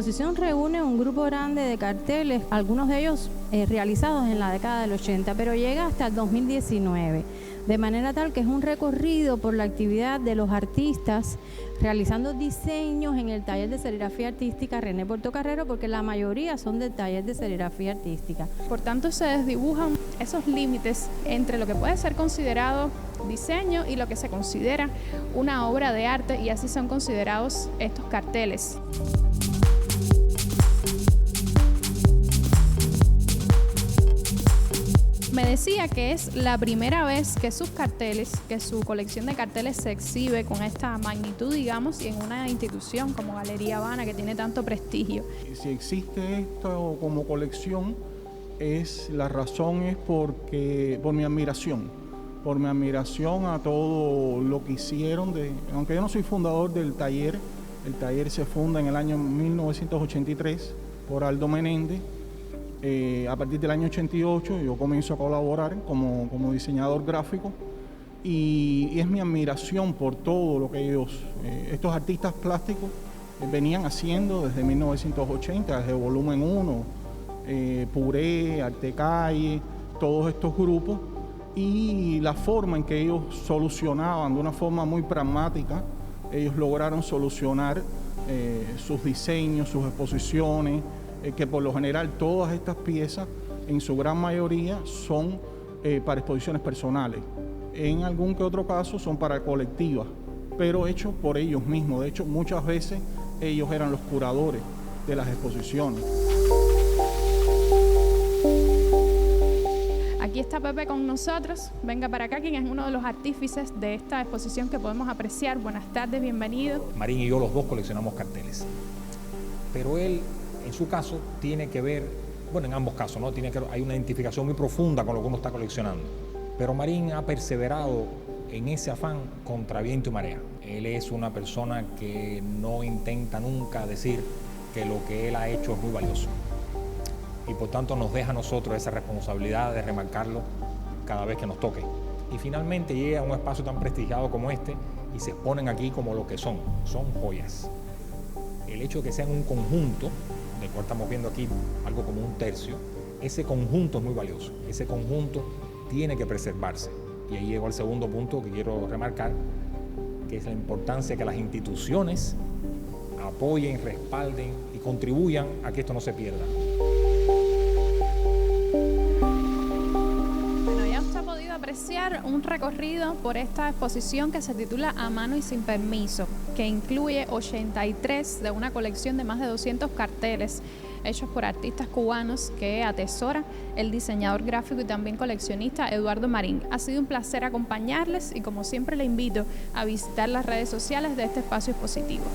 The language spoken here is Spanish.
exposición reúne un grupo grande de carteles, algunos de ellos realizados en la década del 80, pero llega hasta el 2019, de manera tal que es un recorrido por la actividad de los artistas realizando diseños en el taller de serigrafía artística René Portocarrero, porque la mayoría son del taller de serigrafía artística. Por tanto, se desdibujan esos límites entre lo que puede ser considerado diseño y lo que se considera una obra de arte, y así son considerados estos carteles. Me decía que es la primera vez que sus carteles, que su colección de carteles se exhibe con esta magnitud, digamos, y en una institución como Galería Habana, que tiene tanto prestigio. Si existe esto como colección, la razón es por mi admiración a todo lo que hicieron. Aunque yo no soy fundador del taller, el taller se funda en el año 1983 por Aldo Menéndez. A partir del año 88 yo comienzo a colaborar como diseñador gráfico y es mi admiración por todo lo que estos artistas plásticos venían haciendo desde 1980, desde Volumen 1, Puré, Arte Calle, todos estos grupos, y la forma en que ellos solucionaban de una forma muy pragmática. Ellos lograron solucionar sus diseños, sus exposiciones, que por lo general todas estas piezas, en su gran mayoría, son para exposiciones personales. En algún que otro caso son para colectivas, pero hechos por ellos mismos. De hecho, muchas veces ellos eran los curadores de las exposiciones. Aquí está Pepe con nosotros. Venga para acá, quien es uno de los artífices de esta exposición que podemos apreciar. Buenas tardes, bienvenido. Marín y yo, los dos, coleccionamos carteles, pero él, en su caso, tiene que ver, bueno, en ambos casos, ¿no? Hay una identificación muy profunda con lo que uno está coleccionando. Pero Marín ha perseverado en ese afán contra viento y marea. Él es una persona que no intenta nunca decir que lo que él ha hecho es muy valioso. Y por tanto nos deja a nosotros esa responsabilidad de remarcarlo cada vez que nos toque. Y finalmente llega a un espacio tan prestigiado como este y se exponen aquí como lo que son joyas. El hecho de que sean un conjunto, del cual estamos viendo aquí algo como un tercio, ese conjunto es muy valioso, ese conjunto tiene que preservarse. Y ahí llego al segundo punto que quiero remarcar, que es la importancia de que las instituciones apoyen, respalden y contribuyan a que esto no se pierda. Bueno, ya usted ha podido apreciar un recorrido por esta exposición que se titula A Mano y Sin Permiso, que incluye 83 de una colección de más de 200 carteles hechos por artistas cubanos que atesora el diseñador gráfico y también coleccionista Eduardo Marín. Ha sido un placer acompañarles y, como siempre, le invito a visitar las redes sociales de este espacio expositivo.